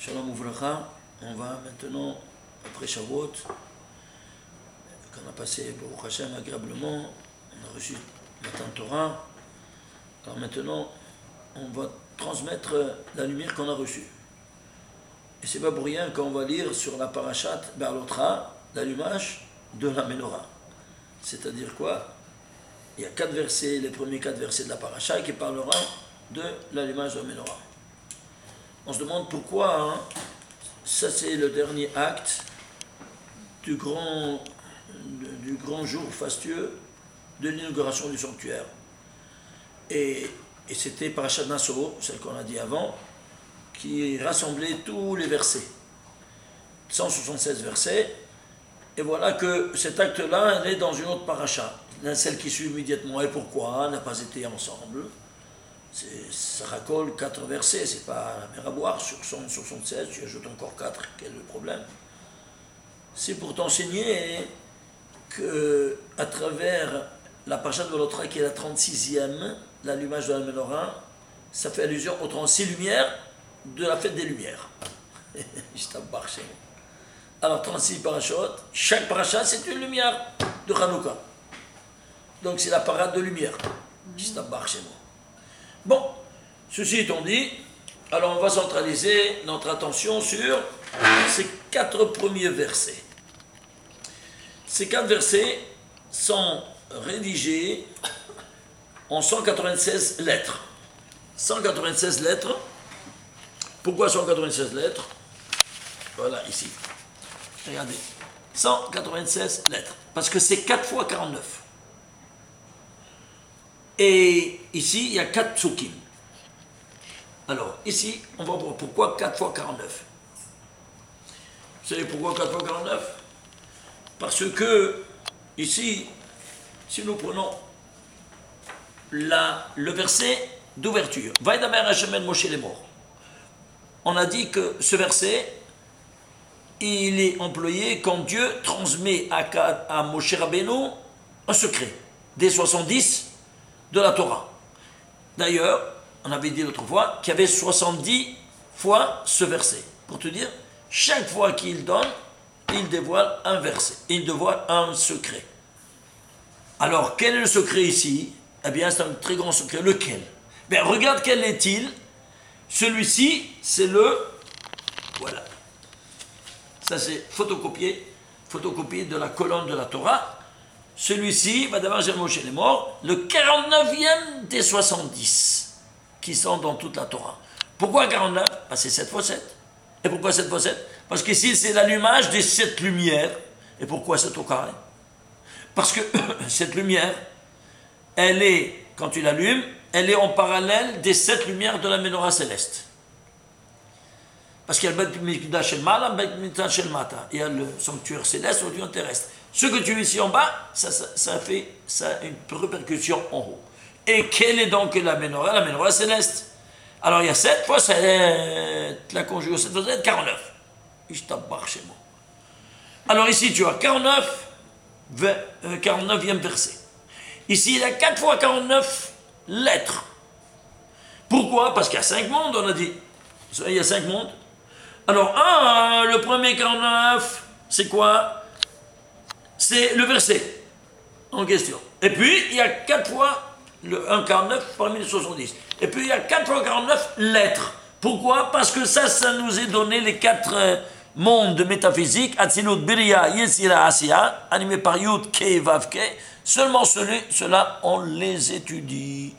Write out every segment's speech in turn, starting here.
Shalom Ouvracha, on va maintenant, après Shavuot, qu'on a passé Baruch Hashem agréablement, on a reçu Matan Torah, alors maintenant on va transmettre la lumière qu'on a reçue. Et c'est pas pour rien qu'on va lire sur la parashat Be'alotra, l'allumage de la Menorah. C'est-à-dire quoi? Il y a 4 versets, les premiers 4 versets de la parasha qui parlera de l'allumage de la Menorah. On se demande pourquoi, hein, ça c'est le dernier acte du grand jour fastueux de l'inauguration du sanctuaire. Et c'était Parashat Naso, celle qu'on a dit avant, qui rassemblait tous les versets. 176 versets. Et voilà que cet acte-là, elle est dans une autre parasha, celle qui suit immédiatement. Et pourquoi? Elle n'a pas été ensemble. Ça racole 4 versets, c'est pas la mer à boire. Sur 176, tu ajoutes encore 4, quel est le problème? C'est pour t'enseigner que à travers la parasha de Be'alotra, qui est la 36e, l'allumage de la Menorah, ça fait allusion aux 36 lumières de la fête des Lumières. Alors 36 parachutes, chaque parachat c'est une lumière de Hanouka. Donc c'est la parade de lumière. Bon, ceci étant dit, alors on va centraliser notre attention sur ces 4 premiers versets. Ces 4 versets sont rédigés en 196 lettres. 196 lettres. Pourquoi 196 lettres? Voilà, ici. Regardez. 196 lettres. Parce que c'est 4 fois 49. Et ici, il y a 4 psukim. Alors, ici, on va voir pourquoi 4 fois 49. Vous savez pourquoi 4 fois 49? Parce que, ici, si nous prenons le verset d'ouverture, Vaidaber Hashem Moshe les morts. On a dit que ce verset, il est employé quand Dieu transmet à Moshe Rabbeinu un secret, des 70 de la Torah. D'ailleurs, on avait dit l'autre fois qu'il y avait 70 fois ce verset. Pour te dire, chaque fois qu'il donne, il dévoile un verset, il dévoile un secret. Alors, quel est le secret ici? Eh bien, c'est un très grand secret. Lequel? Bien, regarde quel est-il. Celui-ci, c'est le... Voilà. Ça, c'est photocopié de la colonne de la Torah. Celui-ci, Vadavar Moshe les morts, le 49e des 70 qui sont dans toute la Torah. Pourquoi 49? Parce que c'est 7 fois 7. Et pourquoi 7 fois 7? Parce qu'ici, c'est l'allumage des 7 lumières. Et pourquoi 7 au carré? Parce que cette lumière, elle est, quand tu l'allumes, elle est en parallèle des 7 lumières de la Menorah céleste. Parce qu'il y a le Beit Mikdash Shel Mala, le Beit Mikdash Shel Mata. Il y a le sanctuaire céleste, le sanctuaire terrestre. Ce que tu vis ici en bas, ça a une répercussion en haut. Et quelle est donc la Menorah céleste? Alors il y a 7 fois 7, la conjugue 7 fois 7, 49. chez moi. Alors ici tu as 49e verset. Ici il y a 4 fois 49 lettres. Pourquoi? Parce qu'il y a 5 mondes, on a dit. Vous savez, il y a 5 mondes. Alors, le premier 49, c'est quoi? C'est le verset en question. Et puis, il y a 4 fois le 1,49 parmi les 70. Et puis, il y a 4 fois 49 lettres. Pourquoi? Parce que ça nous est donné les 4 mondes métaphysiques, Atzilut, Biriya, Yetzira, Asiya, animés par Yud, Ke, Vav, Ke. Seulement ceux-là, on les étudie.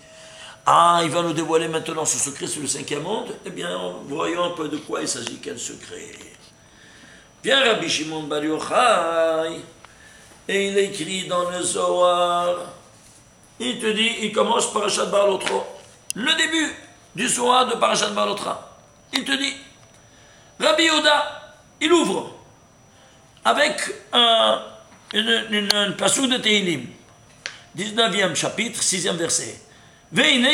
Il va nous dévoiler maintenant ce secret sur le 5e monde. Eh bien, voyons un peu de quoi il s'agit, quel secret. Bien, Rabbi Shimon Bar Yochai, et il écrit dans le Zohar, il te dit, il commence Parashat Be'alotra, le début du Zohar de Parashat Be'alotra. Il te dit, Rabbi Yehuda, il ouvre avec une passou de Tehillim, 19e chapitre, 6e verset. Quel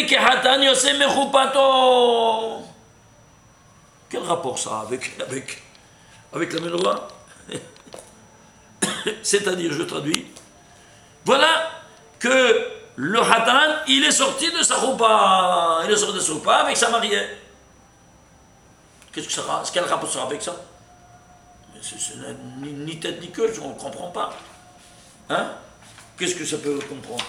rapport ça avec la Menorah? C'est-à-dire, je traduis, voilà que le Hatan, il est sorti de sa roupa, avec sa mariée. Qu'est-ce que ça sera? Quel rapport sera avec ça? Ni tête ni queue, on ne comprend pas. Hein? Qu'est-ce que ça peut comprendre?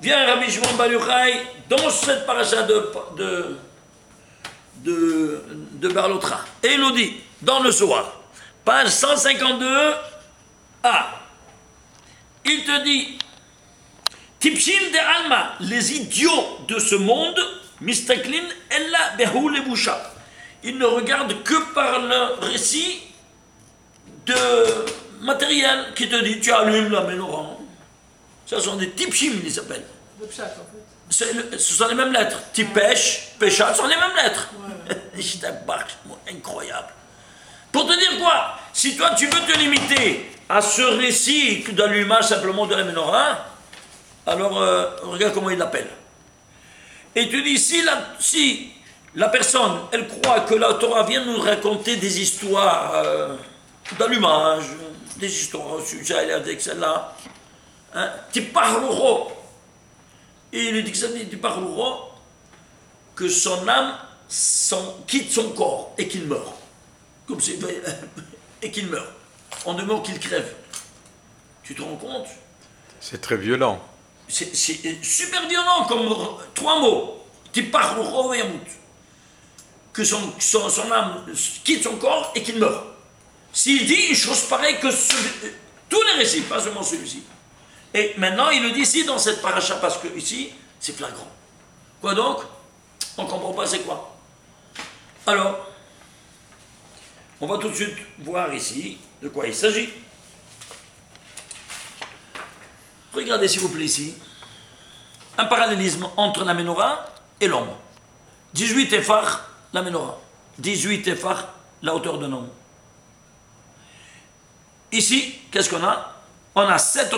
Viens Rabbi Shimon Bar Yochai dans cette paracha de Barlotra. Et il nous dit, dans le Zohar, page 152, il te dit, Tipshim de Alma, les idiots de ce monde, Mistaklin Ella Behu Lebusha. Ils ne regardent que par le récit de matériel qui te dit, tu allumes la menorah. Ce sont des Tipshim, ils s'appellent. Le pshat, en fait. Ce sont les mêmes lettres. Tipesh, Peshat, ce sont les mêmes lettres. Ouais. Incroyable. Pour te dire quoi? Si toi tu veux te limiter à ce récit d'allumage simplement de la menorah, alors regarde comment il l'appelle. Et tu dis, si la personne, elle croit que la Torah vient nous raconter des histoires d'allumage, des histoires sujet avec celle-là, hein, Tiparuro. Et il dit que ça dit Tiparuro, que son âme quitte son corps et qu'il meurt. Comme c'est et qu'il meurt. En deux mots, qu'il crève. Tu te rends compte? C'est très violent. C'est super violent comme 3 mots. Tiparuro Yamut. Que son âme quitte son corps et qu'il meurt. S'il dit une chose pareille que tous les récits, pas seulement celui-ci. Et maintenant, il le dit ici dans cette paracha, parce que ici, c'est flagrant. Quoi donc? On ne comprend pas c'est quoi. Alors, on va tout de suite voir ici de quoi il s'agit. Regardez s'il vous plaît ici. Un parallélisme entre la menorah et l'homme. 18 éphares, la menorah. 18 éphares, la hauteur d'un homme. Ici, qu'est-ce qu'on a? On a 7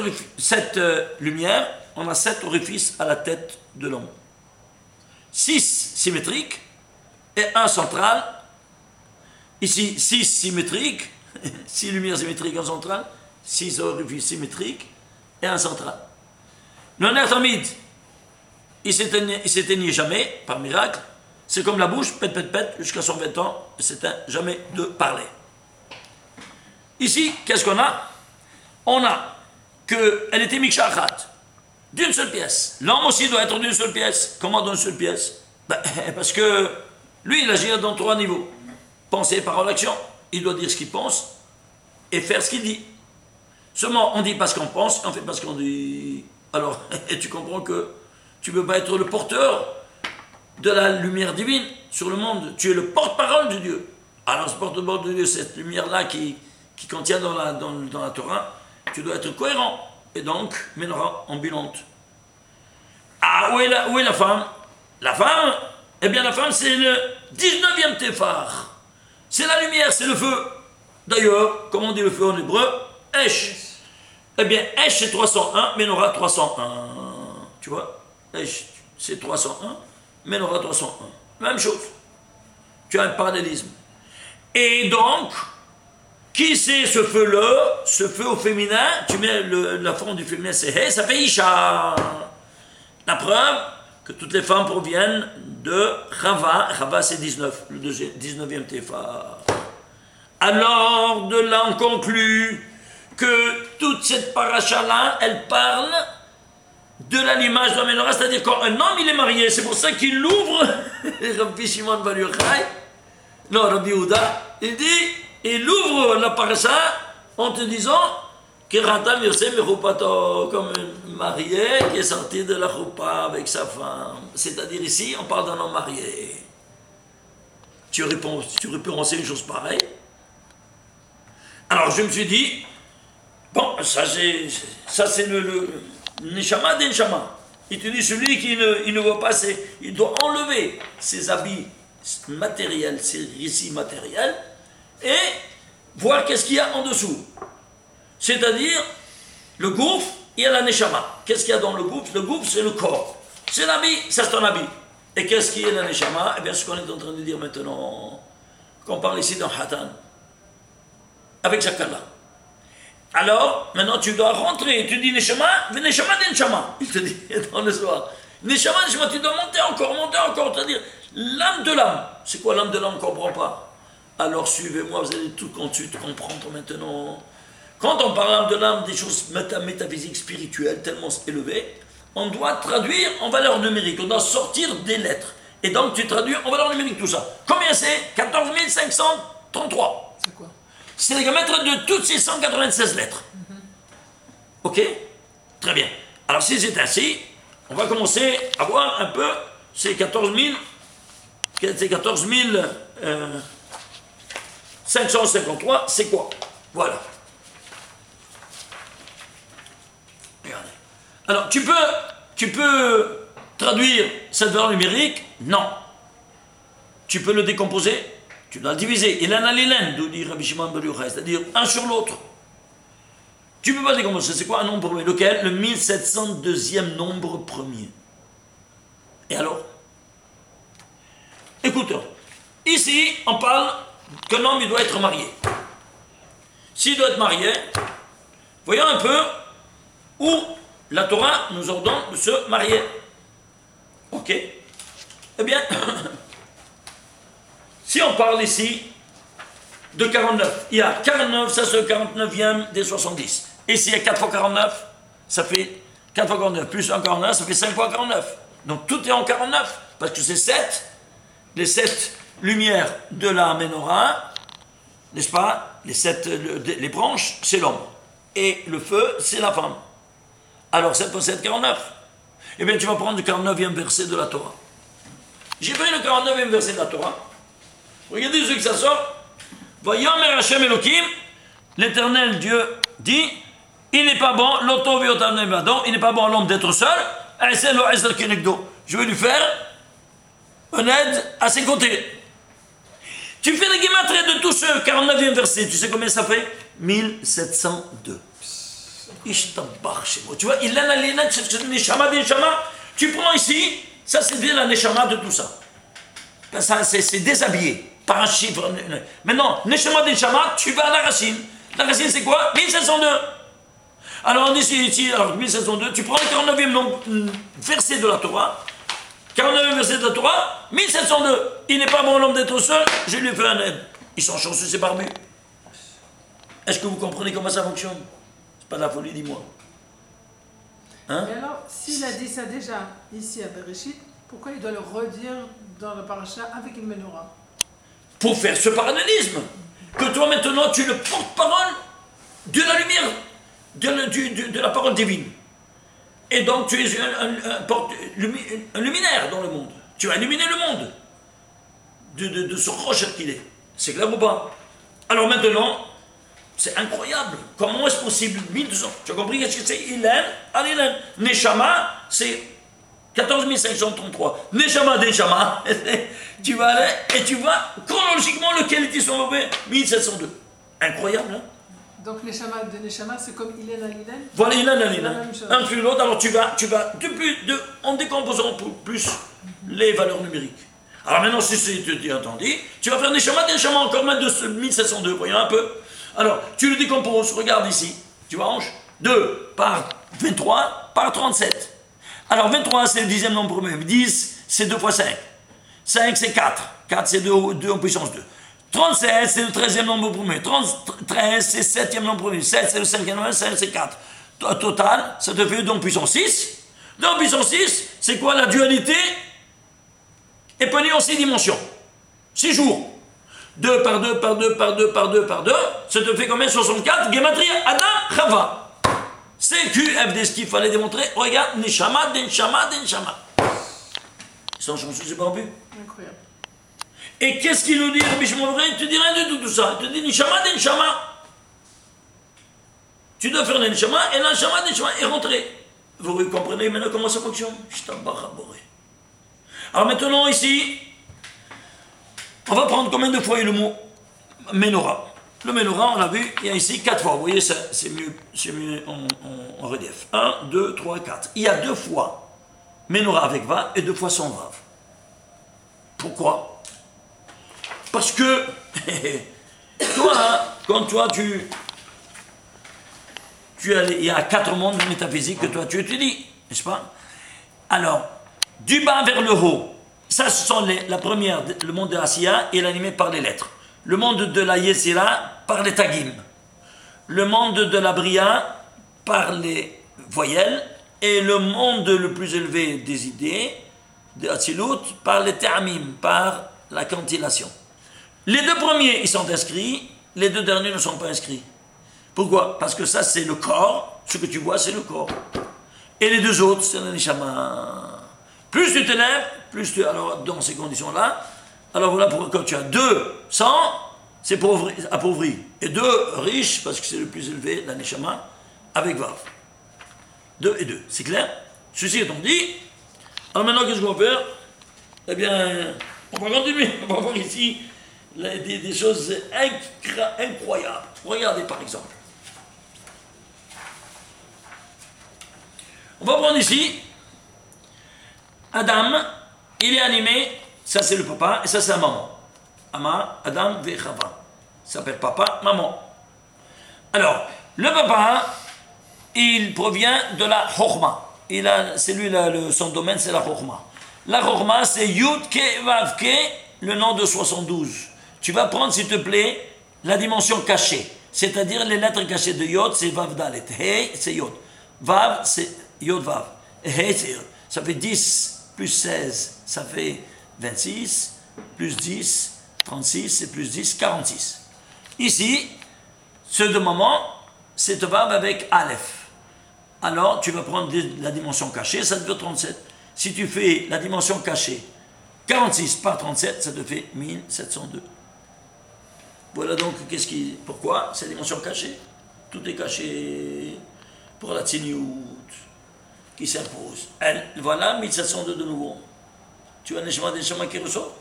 lumières, on a 7 orifices à la tête de l'homme. 6 symétriques et 1 central. Ici, 6 symétriques, 6 lumières symétriques en centrale, 6 orifices symétriques et 1 central. Le nerf thamid, il s'éteignait jamais, par miracle. C'est comme la bouche, pète, jusqu'à 120 ans, il s'éteint jamais de parler. Ici, qu'est-ce qu'on a? On a qu'elle était mikshachat, d'une seule pièce. L'homme aussi doit être d'une seule pièce. Comment d'une seule pièce? Parce que lui, il agit dans 3 niveaux. Pensée, parole, action. Il doit dire ce qu'il pense et faire ce qu'il dit. Seulement, on dit pas ce qu'on pense, on fait pas ce qu'on dit. Alors, et tu comprends que tu ne peux pas être le porteur de la lumière divine sur le monde. Tu es le porte-parole de Dieu. Alors, ce porte-parole de Dieu, cette lumière-là qui contient dans la Torah, tu dois être cohérent. Et donc, menorah ambulante. Ah, où est la femme? La femme, eh bien la femme, c'est le 19e téphar. C'est la lumière, c'est le feu. D'ailleurs, comment on dit le feu en hébreu? Esh. Eh bien, Esh, c'est 301, menorah 301. Tu vois? Esh, c'est 301, menorah 301. Même chose. Tu as un parallélisme. Et donc, qui c'est ce feu-là? Ce feu au féminin, tu mets la forme du féminin, c'est He, ça fait Isha. La preuve que toutes les femmes proviennent de Chava. Chava, c'est 19, le 19e téphar. Alors, de là, on conclut que toute cette paracha-là, elle parle de l'allumage de la menorah, c'est-à-dire quand un homme, il est marié, c'est pour ça qu'il ouvre, Rabbi Shimon Bar Yochai, non, Rabbi Yehuda, il ouvre la paracha en te disant que Ratam Yosef Mechupato, comme un marié qui est sorti de la choupa avec sa femme. C'est-à-dire ici, on parle d'un homme marié. Tu aurais pu penser une chose pareille. Alors je me suis dit, bon, ça c'est le Neshama d'Enshama. Il te dit, celui qui ne veut pas, il doit enlever ses habits matériels, ses récits matériels, et voir qu'est-ce qu'il y a en dessous. C'est-à-dire, le gouffre, il y a la Neshama. Qu'est-ce qu'il y a dans le gouffre? Le gouffre, c'est le corps. C'est l'habit, c'est ton habit. Et qu'est-ce qui est la Neshama? Eh bien, ce qu'on est en train de dire maintenant, qu'on parle ici dans Hatan, avec Zakala. Alors, maintenant tu dois rentrer, tu dis Neshama, mais Neshama d'Enshama. Il te dit dans le soir. Neshama, tu dois monter encore, c'est-à-dire l'âme de l'âme. C'est quoi l'âme de l'âme qu'on ne comprend pas? Alors suivez-moi, vous allez tout comprendre maintenant. Quand on parle de l'âme, des choses métaphysiques, spirituelles, tellement élevées, on doit traduire en valeur numérique, on doit sortir des lettres. Et donc tu traduis en valeur numérique tout ça. Combien c'est? 14 533. C'est quoi? C'est le diamètre de toutes ces 196 lettres. Ok? Très bien. Alors si c'est ainsi, on va commencer à voir un peu ces 14 553, c'est quoi? Voilà. Regardez. Alors tu peux traduire cette valeur numérique? Non. Tu peux le décomposer? Tu dois le diviser. Il en a l'élène, d'où dit Rabbi Shimon ben Yochai, c'est-à-dire un sur l'autre. Tu ne peux pas décomposer. C'est quoi un nombre premier? Lequel? Le 1702e nombre premier. Et alors? Écoute, ici, on parle qu'un homme il doit être marié. S'il doit être marié, voyons un peu où la Torah nous ordonne de se marier. Ok? Eh bien, si on parle ici de 49, il y a 49, ça c'est le 49e des 70. Et s'il y a 4 fois 49, ça fait 4 fois 49, plus 1 49, ça fait 5 fois 49. Donc tout est en 49, parce que c'est 7, les 7 lumières de la menorah, n'est-ce pas? Les branches, c'est l'homme. Et le feu, c'est la femme. Alors 7 fois 7, 49. Eh bien tu vas prendre le 49e verset de la Torah. J'ai pris le 49e verset de la Torah. Regardez ce que ça sort. Vayomer Hashem Elohim, l'Éternel Dieu dit, il n'est pas bon, il n'est pas bon à l'homme d'être seul, je vais lui faire un aide à ses côtés. Tu fais les guématrées de tous ce 49e verset, tu sais combien ça fait? 1702. Tu vois, il a les neshama des neshama. Tu prends ici, ça c'est bien la neshama de tout ça. Ça c'est déshabillé par un chiffre. Maintenant, neshama des neshama, tu vas à la racine. La racine c'est quoi? 1702. Alors on est ici, alors 1702, tu prends le 49e verset de la Torah. 49e verset de la Torah, 1702. Il n'est pas bon l'homme d'être seul, je lui ai fait un aide. Ils sont chanceux, c'est barbus. Est-ce que vous comprenez comment ça fonctionne? C'est pas de la folie, dis-moi. Hein? Et alors, s'il a dit ça déjà ici à Bereshit, pourquoi il doit le redire dans le paracha avec une menorah? Pour faire ce parallélisme. Que toi maintenant tu es le porte-parole de la lumière, de la parole divine. Et donc tu es un luminaire dans le monde. Tu as illuminé le monde de ce rocher qu'il est. C'est clair ou pas? Alors maintenant, c'est incroyable. Comment est-ce possible? 1200. Tu as compris qu'est-ce que c'est? Ilen, Alilen. Neshama, c'est 14 533. Neshama, Neshama. Tu vas aller et tu vois chronologiquement lequel ils sont mauvais. 1702. Incroyable, hein? Donc Neshama de Neshama, c'est comme Ilen à Ilen? Voilà, Ilen à Ilen. Un plus l'autre, alors tu vas en décomposant plus les valeurs numériques. Alors maintenant, si c'est entendu, tu vas faire Neshama, Neshama encore même de 1702. Voyons un peu. Alors, tu le décomposes, regarde ici. Tu vois, 2 par 23 par 37. Alors, 23, c'est le 10e nombre premier. 10, c'est 2 fois 5. 5, c'est 4. 4, c'est 2 en puissance 2. 37, c'est le 13e nombre premier. 13, c'est le 7e nombre premier. 7, c'est le 5e nombre. 5, c'est 4. Total, ça te fait 2 en puissance 6. 2 en puissance 6, c'est quoi la dualité? Est peignée en 6 dimensions. 6 jours. 2 par 2 par 2 par 2 par 2 par 2, ça te fait combien? 64, Gematria, Adam, Chava. C'est QFD, ce qu'il fallait démontrer. Regarde, Neshama, Denshama, Denshama. Ils sont chanceux, c'est pas vu. Incroyable. Et qu'est-ce qu'il nous dit, Rabbi Shimon? Il te dit rien de tout ça. Il te dit Neshama, Denshama. Tu dois faire le Neshama, et l'Neshama, Denshama est rentré. Vous comprenez maintenant comment ça fonctionne? Alors maintenant, ici, on va prendre combien de fois le mot menorah? Le menorah, on l'a vu, il y a ici 4 fois. Vous voyez, c'est mieux en relief. 1, 2, 3, 4. Il y a 2 fois menorah avec vav et 2 fois sans vav. Pourquoi? Parce que toi, quand toi il y a 4 mondes métaphysiques que toi tu étudies, n'est-ce pas? Alors, du bas vers le haut. Ça, ce sont la première, le monde de Asiya, il est animé par les lettres. Le monde de la Yetzira, par les tagim. Le monde de la Bria, par les voyelles. Et le monde le plus élevé des idées, de Hatzilut, par les ta'amim, par la cantillation. Les deux premiers, ils sont inscrits. Les deux derniers ne sont pas inscrits. Pourquoi? Parce que ça, c'est le corps. Ce que tu vois, c'est le corps. Et les deux autres, c'est le neshama. Plus tu t'élèves, plus tu... Alors, dans ces conditions-là, alors voilà pourquoi quand tu as 200, c'est appauvri. Et 2 riches, parce que c'est le plus élevé, la neshama, avec Vav. 2 et 2. C'est clair? Ceci étant dit, alors maintenant, qu'est-ce qu'on va faire? Eh bien, on va continuer. On va voir ici des choses incroyables. Regardez par exemple. On va prendre ici Adam, il est animé, ça c'est le papa et ça c'est la maman. Adam ve Chava. Ça s'appelle papa, maman. Alors, le papa, il provient de la Chokhma. C'est lui, son domaine, c'est la Chokhma. La Chokhma, c'est Yud Ke Vav Ke, le nom de 72. Tu vas prendre, s'il te plaît, la dimension cachée. C'est-à-dire les lettres cachées de Yod, c'est Vav Dalet. He, c'est Yod. Vav, c'est Yod Vav. He, c'est Yod. Ça fait 10 plus 16, ça fait 26, plus 10, 36, et plus 10, 46. Ici, ce de moment, c'est Vav avec Aleph. Alors, tu vas prendre la dimension cachée, ça te fait 37. Si tu fais la dimension cachée, 46 par 37, ça te fait 1702. Voilà donc pourquoi c'est dimension cachée. Tout est caché pour la tziniout qui s'impose. Voilà 1702 de nouveau. Tu as un neshama qui ressort.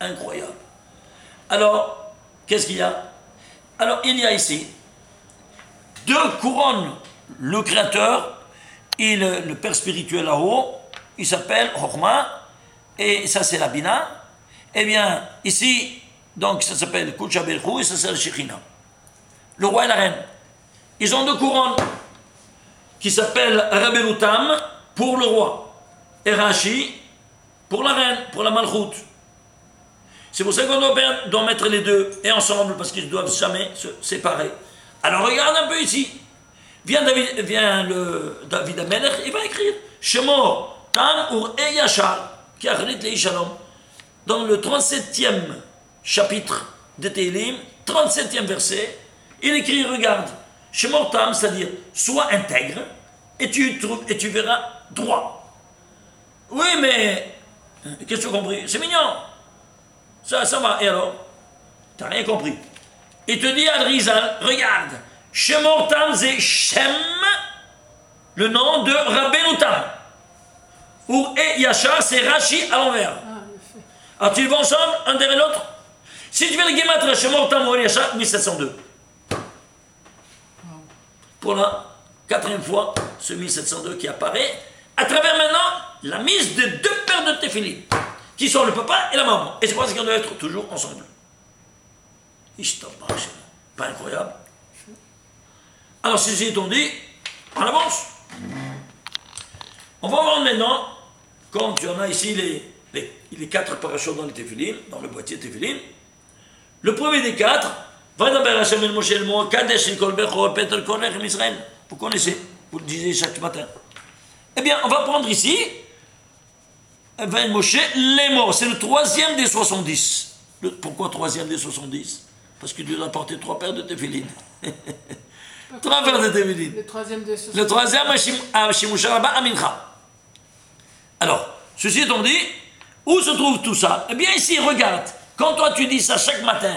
Incroyable. Alors, qu'est-ce qu'il y a? Alors, il y a ici 2 couronnes. Le créateur et le père spirituel là-haut, il s'appelle Chokhma, et ça c'est la Bina. Eh bien, ici, donc ça s'appelle Kucha Berchou et ça c'est le Shekhinah. Le roi et la reine. Ils ont 2 couronnes qui s'appellent Rabbeinu Tam pour le roi et Rashi pour la reine, pour la Malchut. C'est pour ça qu'on doit mettre les deux et ensemble parce qu'ils ne doivent jamais se séparer. Alors regarde un peu ici. Vient le David Amelech, il va écrire Shemo Tam Ur E Yashar qui a le Shalom. Dans le 37e chapitre de Tehillim, 37e verset, il écrit, regarde, Shemo Tam, c'est-à-dire, sois intègre et tu verras droit. Oui, mais qu'est-ce que tu as compris? C'est mignon. Ça va. Et alors? Tu n'as rien compris. Il te dit, Al-Rizal, regarde, Shemo Tam, c'est Shem, le nom de Rabbeinu Tam. Ou E Yashar, c'est Rashi à l'envers. Alors tu les vois ensemble, un derrière l'autre. Si tu fais le Gematria, Shemo Tam ou E Yashar, 1702. Pour la 4e fois, ce 1702 qui apparaît, à travers maintenant la mise de 2 paires de Tefillin, qui sont le papa et la maman. Et c'est pour ça qu'on doit être toujours ensemble. Pas incroyable. Alors, ceci étant dit, on avance. On va voir maintenant, comme tu en as ici les 4 parachutes dans le Tefillin, dans le boîtier Tefillin. Le premier des 4, vous connaissez, vous le disiez chaque matin. Eh bien, on va prendre ici, Moshe, les morts. C'est le 3e des 70. Pourquoi 3e des 70? Parce que Dieu a apporté 3 paires de Tefillin. 3 paires de Tefillin. Le 3e des 70. Le 3e à Shimusharaba à Mincha. Alors, ceci étant dit, où se trouve tout ça? Eh bien, ici, regarde. Quand toi tu dis ça chaque matin,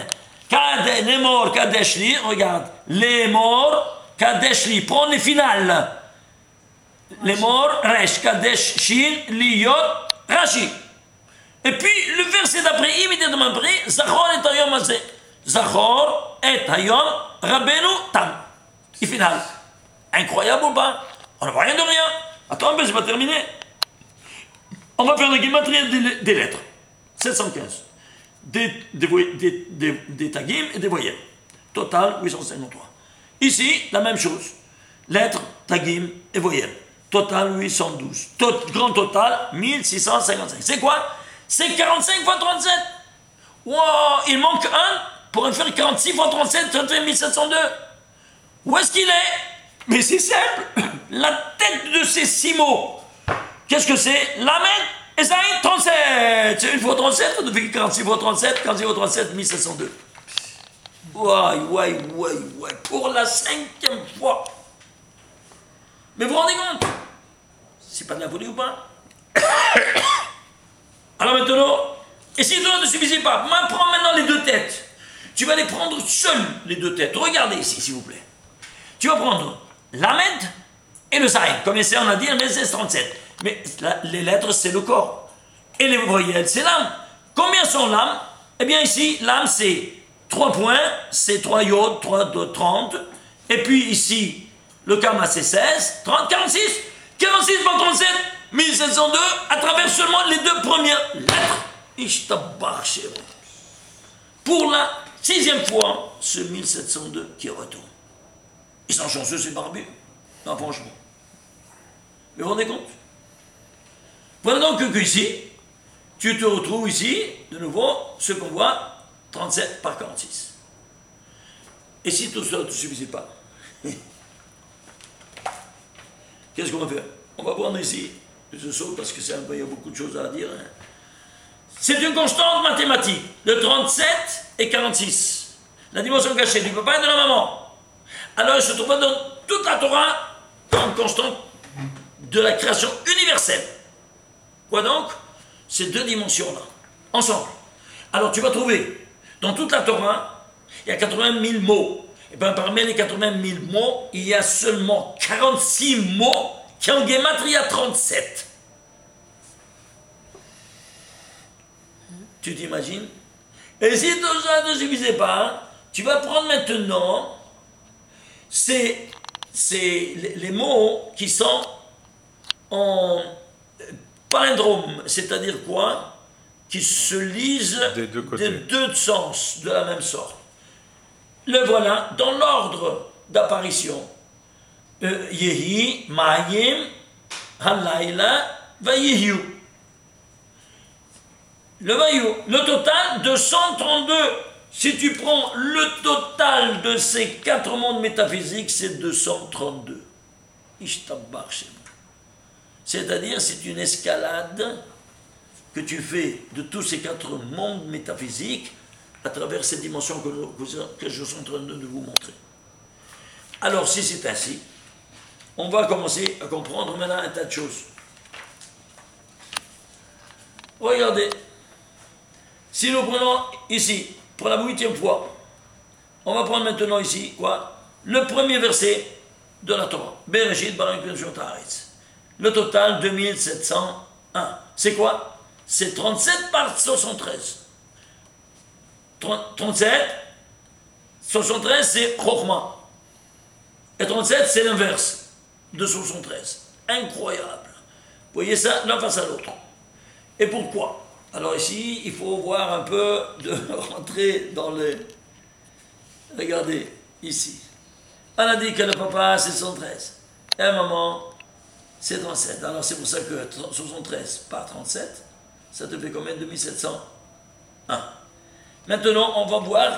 les morts, Kadeshli, regarde. Les morts, Kadeshli. Prends les finales. Les morts, Resh, Kadesh, Shin, Liyot, Rashi. Et puis, le verset d'après, immédiatement après, Zachor et Hayom Azeh. Zachor et Hayom, Rabbeinu Tam. Et final. Incroyable ou pas? On ne voit rien de rien. Attends, mais c'est pas terminé. On va faire le guématria des lettres. 715. Des tagim et des voyelles. Total, 853. Ici, la même chose. Lettres, tagim et voyelles. Total 812. Grand total 1655. C'est quoi? C'est 45 fois 37. Wow, il manque un pour faire 46 fois 37, ça fait 1702. Où est-ce qu'il est? Mais c'est simple. La tête de ces 6 mots. Qu'est-ce que c'est? Lamed et Zayin 37. C'est 1 fois 37, ça fait 46 fois 37, 46 fois 37, 1702. Ouais. Pour la 5e fois. Mais vous vous rendez compte? C'est pas de la folie ou pas? Alors maintenant, et si toi ne suffisait pas, prends maintenant les 2 têtes. Tu vas les prendre seules, les 2 têtes. Regardez ici, s'il vous plaît. Tu vas prendre l'Amed et le Zayin. Comme ici, on a dit, mais c'est 37. Mais les lettres, c'est le corps. Et les voyelles, c'est l'âme. Combien sont l'âme? Eh bien, ici, l'âme, c'est 3 points, c'est 3 yods, 3 de 30. Et puis ici, le Kama, c'est 16, 30, 46. 46 par 37, 1702, à travers seulement les 2 premières lettres. Pour la 6e fois, ce 1702 qui retourne. Ils sont chanceux, c'est barbu. Non, franchement. Mais vous vous rendez compte? Voilà donc que ici, tu te retrouves ici, de nouveau, ce qu'on voit, 37 par 46. Et si tout ça ne te suffisait pas, qu'est-ce qu'on va faire? On va prendre ici, je saute parce que il y a beaucoup de choses à dire. Hein. C'est une constante mathématique de 37 et 46. La dimension cachée du papa et de la maman. Alors il se trouve dans toute la Torah comme constante de la création universelle. Quoi donc? Ces 2 dimensions-là, ensemble. Alors tu vas trouver, dans toute la Torah, il y a 80 000 mots. Et bien parmi les 80 000 mots, il y a seulement 46 mots qui ont Gematria 37. Tu t'imagines? Et si tout ça ne suffisait pas, tu vas prendre maintenant les mots qui sont en palindrome, c'est-à-dire quoi? Qui se lisent des 2 côtés. des 2 sens, de la même sorte. Le voilà dans l'ordre d'apparition. Yehi, Mayim, Halayla, Vayihu. Le Vayihu. Le total, 232. Si tu prends le total de ces 4 mondes métaphysiques, c'est 232. C'est-à-dire, c'est une escalade que tu fais de tous ces 4 mondes métaphysiques à travers ces dimensions que je suis en train de vous montrer. Alors, si c'est ainsi, on va commencer à comprendre maintenant un tas de choses. Regardez, si nous prenons ici, pour la 8e fois, on va prendre maintenant ici, quoi? Le premier verset de la Torah. Bereshit bara Elokim haaretz. Le total, 2701. C'est quoi? C'est 37 par 73. 37, 73, c'est Chokhmah. Et 37, c'est l'inverse de 73. Incroyable. Vous voyez ça l'un face à l'autre. Et pourquoi? Alors ici, il faut voir un peu, de rentrer dans le... Regardez, ici. On a dit que le papa, c'est 113. Et la maman, c'est 37. Alors c'est pour ça que 73 par 37, ça te fait combien de 2701. Maintenant, on va voir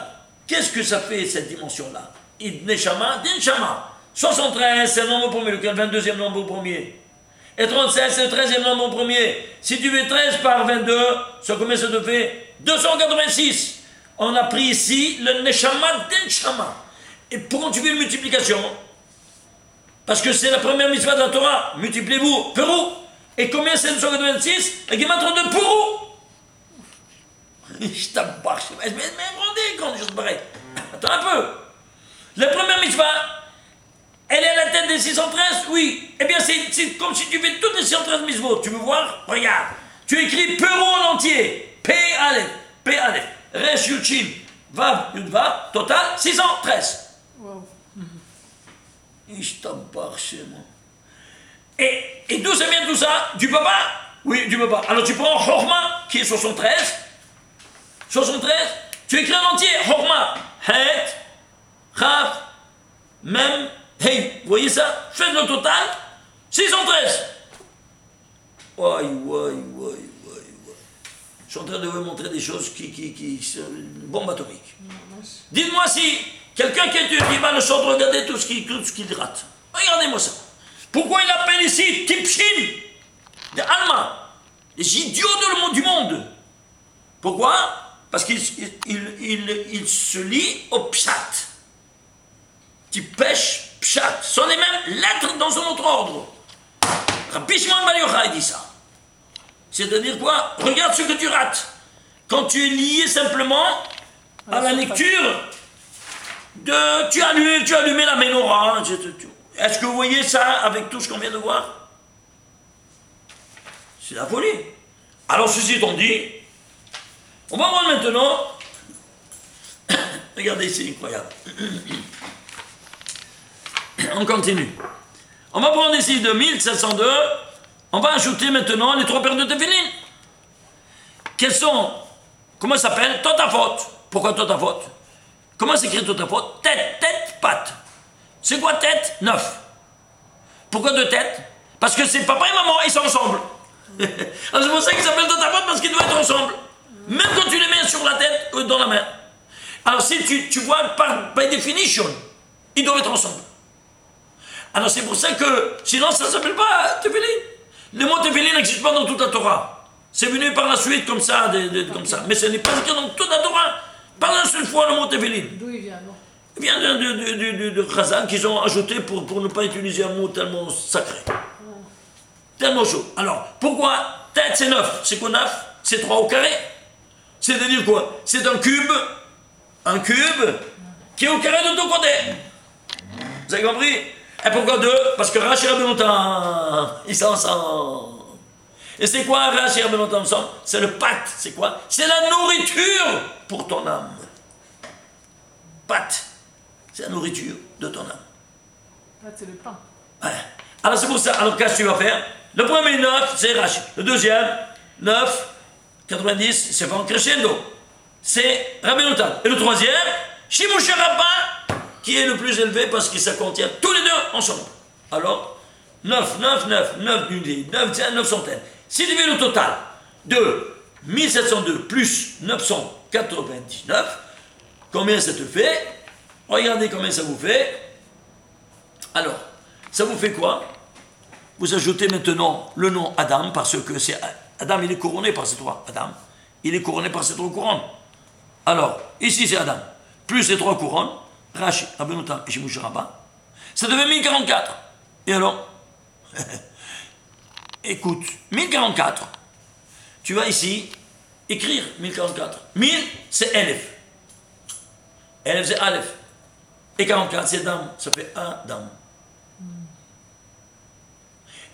qu'est-ce que ça fait cette dimension-là. Neshama, Dinshama. 73, c'est le nombre premier, le 22e nombre premier. Et 37, c'est le 13e nombre premier. Si tu fais 13 par 22, ça combien ça te fait? 286. On a pris ici le Neshama, Dinshama. Et pourquoi tu fais une multiplication? Parce que c'est la première mitzvah de la Torah. Multipliez-vous, Pérou. Et combien c'est 286? La Gematria de Pérou. Je t'embarque. Mais vous rendez compte, chose pareille. Attends un peu. La première mitzvah, elle est à la tête des 613? Oui. Eh bien, c'est comme si tu fais toutes les 613 mitzvot. Tu veux voir? Regarde. Tu écris Pérou en entier. P-Aleph. P-Aleph. Resh Yuchim. Vav Yudva. Total 613. Wow. Et d'où ça vient tout ça? Du papa? Oui, du papa. Alors tu prends Chokhmah, qui est 73. 73, tu écris en entier. Chokhmah, Het, Chav, Mem, Hey. Vous voyez ça? Faites le total. 613. Je suis en train de vous montrer des choses qui sont une bombe atomique. Dites-moi si quelqu'un qui étudie va le champ, regardez tout ce qu'il rate. Regardez-moi ça. Pourquoi il appelle ici Tipshin de Alma, les idiots du monde? Pourquoi? Parce qu'il se lie au Pshat. Tu pêches Pshat. Ce sont les mêmes lettres dans un autre ordre. Rabbi Shimon Bar Yochai dit ça. C'est-à-dire quoi? Regarde ce que tu rates. Quand tu es lié simplement à la lecture de... Tu as allumé la menorah. Est-ce que vous voyez ça avec tout ce qu'on vient de voir? C'est la folie. Alors ceci étant dit, on va voir maintenant... Regardez, c'est incroyable. On continue. On va prendre ici de 1702, on va ajouter maintenant les 3 paires de Tefillin. Quels sont, comment ça s'appelle? Totafot. Pourquoi Totafot? Comment s'écrit Totafot? Tête, patte. C'est quoi tête? 9. Pourquoi 2 têtes? Parce que c'est papa et maman, ils sont ensemble. Alors c'est pour ça qu'ils s'appellent Totafot, parce qu'ils doivent être ensemble. Même quand tu les mets sur la tête ou dans la main. Alors si tu vois, by definition, ils doivent être ensemble. Alors c'est pour ça que, sinon ça ne s'appelle pas Tefillin. Le mot Tefillin n'existe pas dans toute la Torah. C'est venu par la suite comme ça, comme ça. Mais ce n'est pas écrit dans toute la Torah. Pas une seule fois le mot Tefillin. D'où il vient, non? Il vient de Chazal qu'ils ont ajouté pour ne pas utiliser un mot tellement sacré. Tellement chaud. Alors, pourquoi tête c'est 9? C'est quoi 9? C'est 3 au carré. C'est-à-dire quoi? C'est un cube qui est au carré de tous côtés. Vous avez compris? Et pourquoi 2? Parce que Rashi et Rabbi Natan, ils sont ensemble. Et c'est quoi Rashi et Rabbi Natan ensemble? C'est le pâte. C'est quoi? C'est la nourriture pour ton âme. Pâte. C'est la nourriture de ton âme. Pâte, c'est le pain. Ouais. Alors c'est pour ça. Alors qu'est-ce que tu vas faire? Le premier 9, c'est Rashi. Le deuxième, 9, 90, c'est en crescendo. C'est Rabbi Natan. Et le troisième, Shimouche Rabbin, qui est le plus élevé parce que ça contient tous les deux ensemble. Alors, 9 d'unités, 9 centaines. Si tu fais le total de 1702 plus 999, combien ça te fait? Regardez combien ça vous fait. Alors, ça vous fait quoi? Vous ajoutez maintenant le nom Adam, parce que c'est Adam, il est couronné par ces 3. Adam, il est couronné par ces 3 couronnes. Alors, ici c'est Adam, plus les 3 couronnes. Rashi, Rabbi Natan et Shimouche Rabbin, ça devait 1044. Et alors? Écoute, 1044, tu vas ici écrire 1044. 1000, c'est Elef. Elef, c'est Aleph. Et 44, c'est Dam. Ça fait Adam.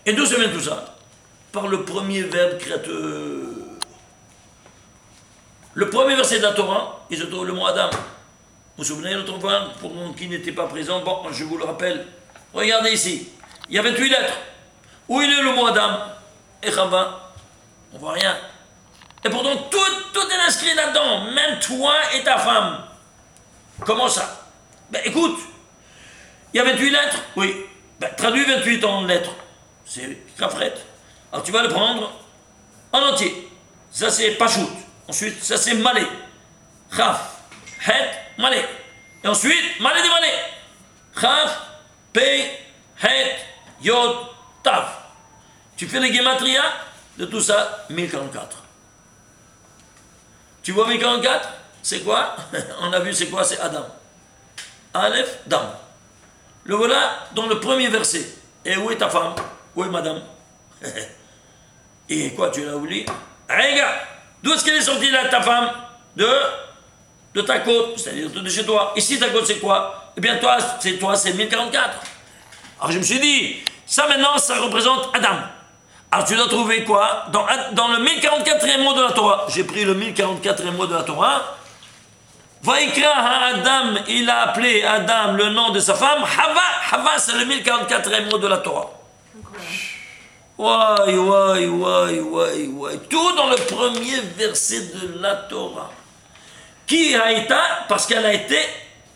Et d'où ça vient tout ça? Par le premier verbe créateur. Le premier verset de la Torah, il se trouve le mot Adam. Vous vous souvenez l'autre fois, pour qui n'était pas présent, bon, je vous le rappelle. Regardez ici, il y a 28 lettres. Où il est le mot Adam et Chava? On voit rien. Et pourtant, tout est inscrit là-dedans, même toi et ta femme. Comment ça? Ben écoute, il y a 28 lettres? Oui. Ben traduis 28 en lettres. C'est Kafret. Alors tu vas le prendre en entier. Ça c'est Pachout. Ensuite, ça c'est Malé. Chaf. Het, Malé. Et ensuite, Malé de Malé. Chaf, Pei, Het, Yod, Tav. Tu fais les gematria de tout ça, 1044. Tu vois 1044? C'est quoi? On a vu c'est quoi? C'est Adam. Aleph, Dam. Le voilà dans le premier verset. Et où est ta femme? Où est madame? Et quoi, tu l'as oublié? Regarde, d'où est-ce qu'elle est sortie là, ta femme? De ta côte, c'est-à-dire de chez toi. Ici, ta côte, c'est quoi? Eh bien, toi, c'est 1044. Alors, je me suis dit, ça maintenant, ça représente Adam. Alors, tu dois trouver quoi? Dans le 1044e mot de la Torah. J'ai pris le 1044e mot de la Torah. Vaikra Adam, il a appelé Adam le nom de sa femme. Hava, c'est le 1044e mot de la Torah. Ouai. Tout dans le premier verset de la Torah. Qui Haïta, parce qu'elle a été,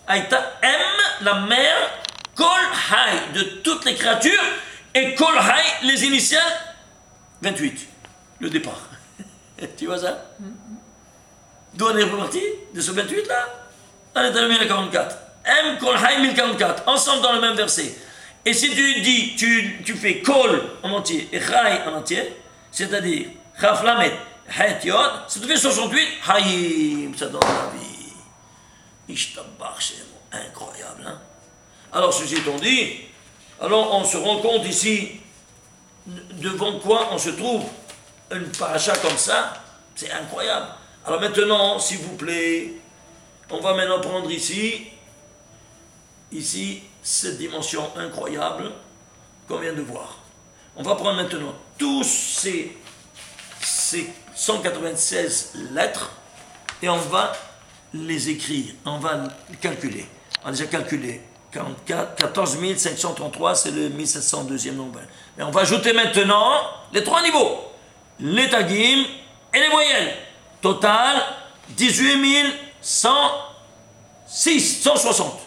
Haïta aime la mère, Kol Haï, de toutes les créatures, Et Kol Hay, les initiales, 28, le départ. Tu vois ça? D'où on est reparti? De ce 28 là? On est dans le 1044. M Kol Hay 1044, ensemble dans le même verset. Et si tu dis, tu fais Kol en entier et Hay en entier, c'est-à-dire Chaf Lamed, Het Yod, ça te fait 68, Hayim, ça donne la vie. Ishtabach, c'est incroyable, hein? Alors, ceci étant dit, alors on se rend compte ici devant quoi on se trouve. Une paracha comme ça, c'est incroyable. Alors maintenant, s'il vous plaît, on va maintenant prendre ici, cette dimension incroyable qu'on vient de voir. On va prendre maintenant tous ces 196 lettres et on va les écrire, on va les calculer. On a déjà calculé 14 533, c'est le 1702e nombre. Mais on va ajouter maintenant les 3 niveaux, les tagim et les moyennes. Total, 18 160.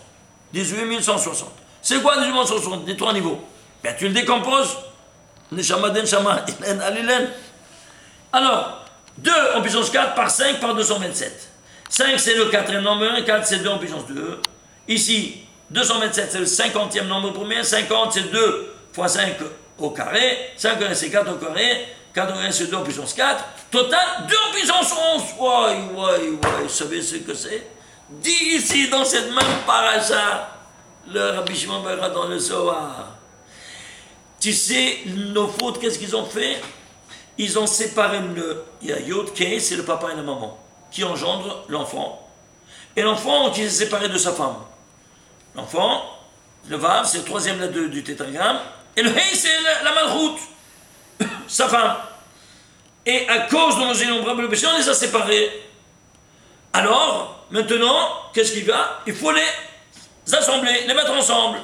18 160. C'est quoi 18 160? Les 3 niveaux. Ben, tu le décomposes. Neshama, Denshama, Ilen, Alilen. Alors, 2 en puissance 4 par 5 par 227. 5 c'est le 4e nombre, 4 c'est 2 en puissance 2. Ici, 227 c'est le 50e nombre premier, 50 c'est 2 fois 5 au carré, 5 c'est 4 au carré, 4 au carré c'est 2 en puissance 4, total 2 en puissance 11. Vous savez ce que c'est? Dit ici dans cette même paracha, le Rabbi Shimon Bar Yochai dans le Zohar. Tu sais, nos fautes, qu'est-ce qu'ils ont fait? Ils ont séparé il y a Yod Kei, c'est le papa et la maman, qui engendrent l'enfant. Et l'enfant qui est séparé de sa femme. L'enfant, le Vav, c'est le 3e lettre du tétragramme. Et le Hei, c'est la malroute, sa femme. Et à cause de nos innombrables péchés, on les a séparés. Alors, maintenant, qu'est-ce qu'il va? Il faut les assembler, les mettre ensemble.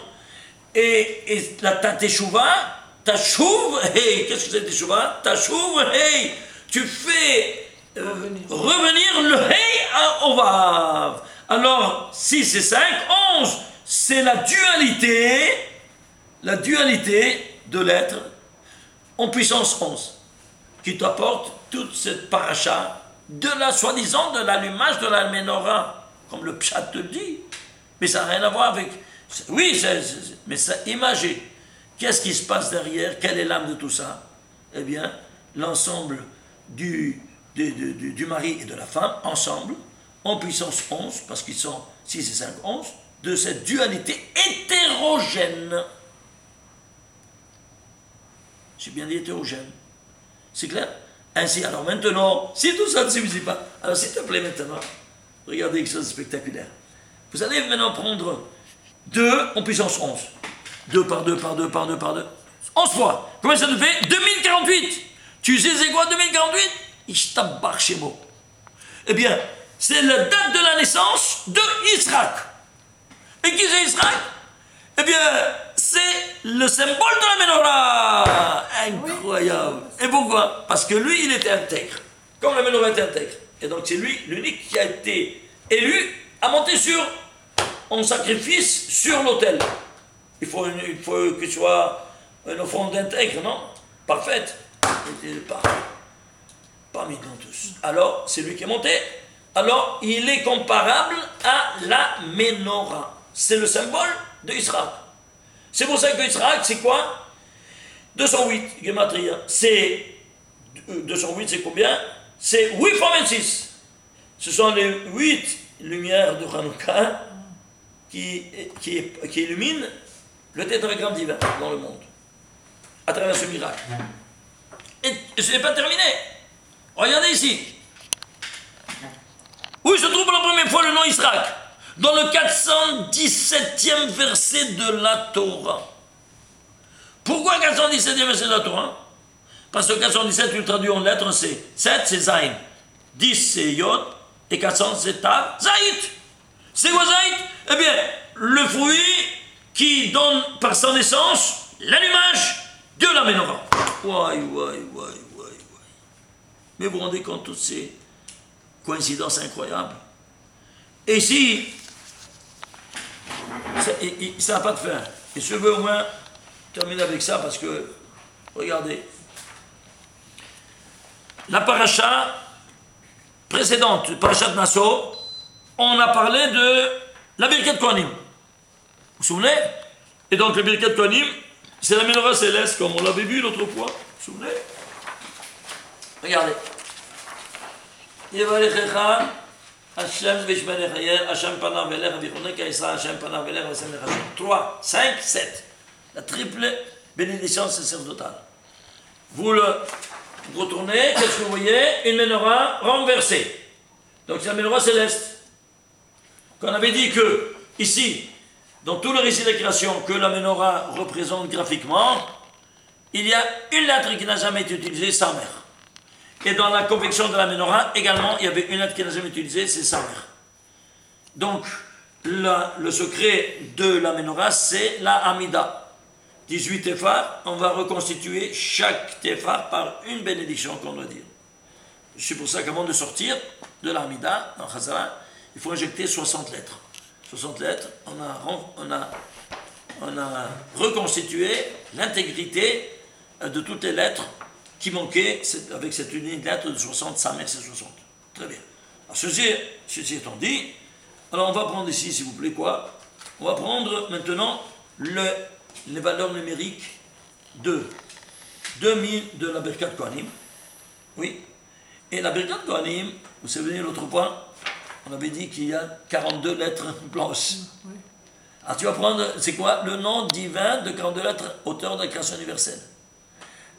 Et la teshuva, Tashuv, hey, qu'est-ce que c'est teshuva? Tashuv, hey, tu fais revenir le hey au Vav. Alors, 6 et 5, 11, c'est la dualité de l'être en puissance 11, qui t'apporte toute cette paracha de la soi-disant de l'allumage de la menorah, comme le pshat te le dit. Mais ça n'a rien à voir avec... Oui, mais ça, imagine, qu'est-ce qui se passe derrière? Quelle est l'âme de tout ça? Eh bien, l'ensemble du mari et de la femme, ensemble, en puissance 11, parce qu'ils sont 6 et 5, 11, de cette dualité hétérogène. J'ai bien dit hétérogène. C'est clair? Ainsi, alors maintenant, si tout ça ne suffit pas, alors s'il te plaît maintenant, regardez quelque chose de spectaculaire. Vous allez maintenant prendre 2 en puissance 11. 2 par 2 par 2 par 2 par 2. 11 fois. Combien ça te fait? 2048. Tu sais c'est quoi 2048? Ishtabach Shemo. Eh bien, c'est la date de la naissance de Israël. Et qui c'est Israël? Eh bien, c'est le symbole de la menorah. Incroyable. Et pourquoi? Parce que lui, il était intègre. Comme la menorah était intègre. Et donc, c'est lui, l'unique qui a été élu à monter en sacrifice sur l'autel. Il faut que ce soit une offrande intègre, non? Parfaite. Il était parmi nous tous. Alors, c'est lui qui est monté. Alors, il est comparable à la menorah. C'est le symbole de Israël. C'est pour ça que Israël, c'est quoi? 208, Gematria. C'est 208, c'est combien? C'est 8 fois 26. Ce sont les 8 lumières de Hanouka qui illuminent le tétragramme divin dans le monde, à travers ce miracle. Et ce n'est pas terminé. Regardez ici. Où se trouve la première fois le nom Israël? Dans le 417e verset de la Torah. Pourquoi 417e verset de la Torah? Parce que 417, tu le traduis en lettres, c'est 7, c'est Zayin. 10, c'est Yod. Et 400, c'est Tav. Zaït. C'est quoi Zaït? Eh bien, le fruit qui donne par sa naissance l'allumage de la menorah. Mais vous vous rendez compte de toutes ces coïncidences incroyables? Et si ça n'a pas de fin, et je veux au moins terminer avec ça parce que, regardez, la paracha précédente, parachat Nassau, on a parlé de la Birkat Kohanim. Vous vous souvenez? Et donc la Birkat Kohanim, c'est la menorah céleste, comme on l'avait vu l'autre fois. Vous vous souvenez? Regardez. Yevarechecha, Hashem vishmerechayel, Hashem panav velech, vichoneka Israël, Hashem panav velech, Hashem Hashem. 3, 5, 7. La triple bénédiction sacerdotale. Vous retournez, qu'est-ce que vous voyez? Une menorah renversée. Donc c'est la menorah céleste. Qu'on avait dit que, ici, dans tout le récit de la création, que la menorah représente graphiquement, il y a une lettre qui n'a jamais été utilisée, sa mère. Et dans la confection de la menorah, également, il y avait une lettre qui n'a jamais été utilisée, c'est sa mère. Donc, le secret de la menorah, c'est la Hamida. 18 téphars, on va reconstituer chaque téphar par une bénédiction qu'on doit dire. C'est pour ça qu'avant de sortir de la Hamida, en Chazara, il faut injecter 60 lettres. 60 lettres, on a reconstitué l'intégrité de toutes les lettres qui manquaient avec cette unique lettre de 60, sa mère c'est 60. Très bien. Alors, ceci étant dit, alors on va prendre ici, s'il vous plaît, quoi? On va prendre maintenant les valeurs numériques de 2000 de la Birkat Kohanim. Oui. Et la Birkat Kohanim, vous vous souvenez l'autre point, on avait dit qu'il y a 42 lettres blanches. Oui. Alors tu vas prendre, c'est quoi? Le nom divin de 42 lettres, auteur de la création universelle.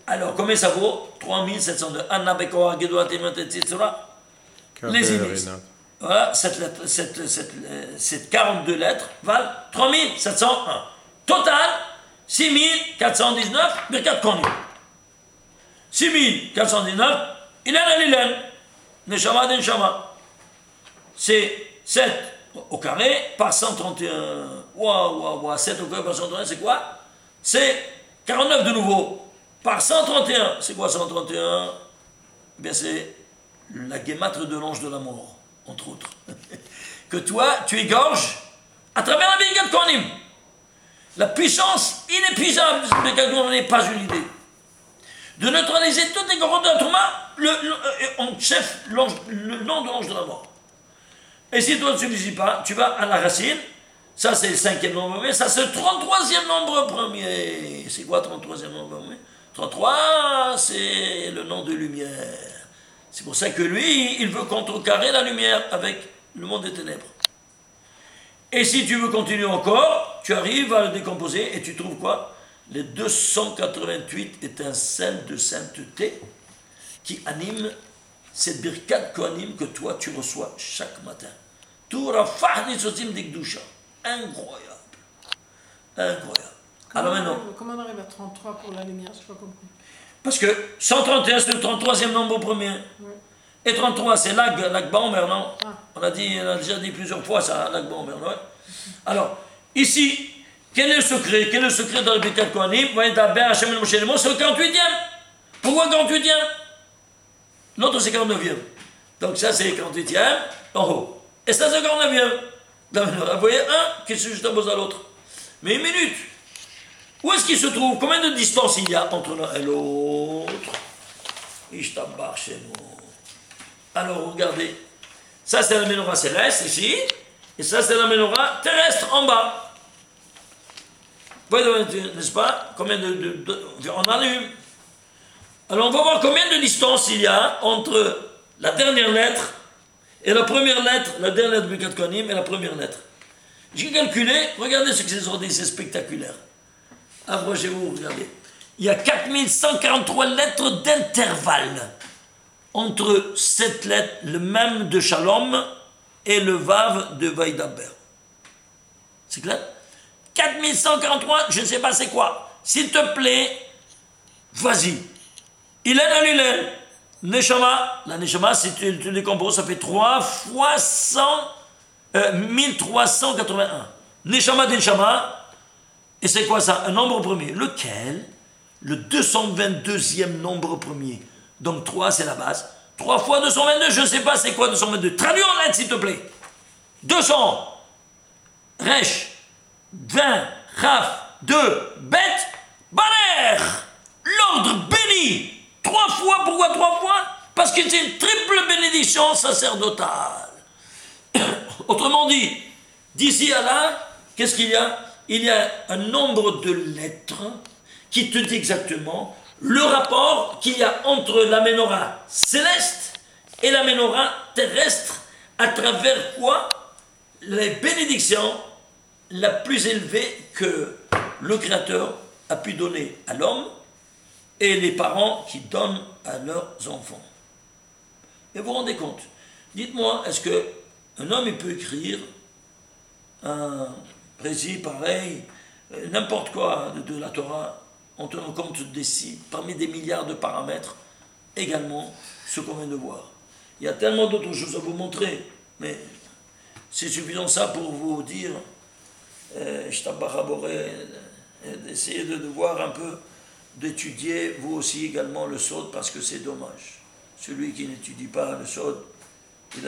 Alors, combien ça vaut? 3702. Anna Bekoa, Gedoa, Temet, etc. Les indices. Voilà, cette 42 lettres valent 3701. Total, 6419 Birkat Kohanim. 6419, Ilan al-Ilan, Neshama d'Neshama. C'est 7 au carré par 131. Waouh, 7 au carré par 131, c'est quoi? C'est 49 de nouveau. Par 131, c'est quoi 131? Eh bien, c'est la guématre de l'ange de la mort, entre autres. Que toi, tu égorges à travers la Birkat Kohanim. La puissance inépuisable de cette Birkat Kohanim n'est pas une idée. De neutraliser toutes les couronnes de la Touma, en chef, le nom de l'ange de la mort. Et si toi tu ne dis pas, tu vas à la racine, ça c'est le 5e nombre premier, ça c'est le 33e nombre premier. C'est quoi 33e nombre premier? 33, c'est le nom de lumière. C'est pour ça que lui, il veut contrecarrer la lumière avec le monde des ténèbres. Et si tu veux continuer encore, tu arrives à le décomposer et tu trouves quoi? Les 288 étincelles de sainteté qui animent cette Birkat Kohanim que toi tu reçois chaque matin. Incroyable. Incroyable. Alors maintenant. Comment on arrive à 33 pour la lumière? Je n'ai pas compris. Parce que 131 c'est le 33e nombre premier. Oui. Et 33 c'est l'Akba Omer, non? Ah. On a déjà dit plusieurs fois ça, l'Akba Omer, non? Alors, ici, quel est le secret? Quel est le secret dans le Birkat Kohanim? C'est le 48e. Pourquoi 48e? L'autre c'est 49e. Donc ça c'est 48e en haut. Et ça c'est 49e. Vous voyez un qui se juste oppose à l'autre. Mais une minute. Où est-ce qu'il se trouve? Combien de distance il y a entre l'un et l'autre? Ishtambar chez nous. Alors regardez. Ça c'est la menorah céleste ici. Et ça c'est la menorah terrestre en bas. Vous voyez, n'est-ce pas? Combien on allume. Alors on va voir combien de distance il y a entre la dernière lettre et la première lettre, la dernière lettre de Birkat Kohanim et la première lettre. J'ai calculé, regardez ce que c'est spectaculaire. Approchez-vous, regardez. Il y a 4143 lettres d'intervalle entre cette lettre, le même de Shalom, et le Vav de Vaidaber. C'est clair? 4143, je ne sais pas c'est quoi. S'il te plaît, vas-y. Ilan al-Ilan, Neshama, la Neshama, si tu le décomposes, ça fait 3 fois 1381. Neshama d'Neshama, et c'est quoi ça? Un nombre premier. Lequel? Le 222e nombre premier. Donc 3, c'est la base. 3 fois 222, je ne sais pas c'est quoi 222. Traduis en lettres, s'il te plaît. 200, Resh, 20, Raf, 2, Bet, Barer, l'ordre béni. 3 fois, pourquoi 3 fois? Parce que c'est une triple bénédiction sacerdotale. Autrement dit, d'ici à là, qu'est-ce qu'il y a? Il y a un nombre de lettres qui te dit exactement le rapport qu'il y a entre la menorah céleste et la menorah terrestre, à travers quoi les bénédictions la plus élevée que le Créateur a pu donner à l'homme et les parents qui donnent à leurs enfants. Et vous vous rendez compte? Dites-moi, est-ce qu'un homme il peut écrire un précis pareil, n'importe quoi de la Torah, en tenant compte parmi des milliards de paramètres, également ce qu'on vient de voir. Il y a tellement d'autres choses à vous montrer, mais c'est suffisant ça pour vous dire, d'essayer de voir un peu, d'étudier vous aussi également le sod, parce que c'est dommage. Celui qui n'étudie pas le sod, il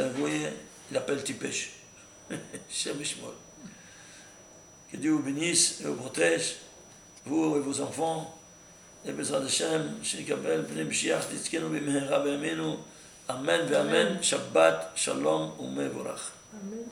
appelle Tipesh. Que Dieu vous bénisse et vous protège, vous et vos enfants, et Bezrat Hashem, Shekabel, Bnei Mashiach, Titzkenu b'mehera b'yameinu, Amen ve'amen, Shabbat, Shalom u'mevorach. Amen.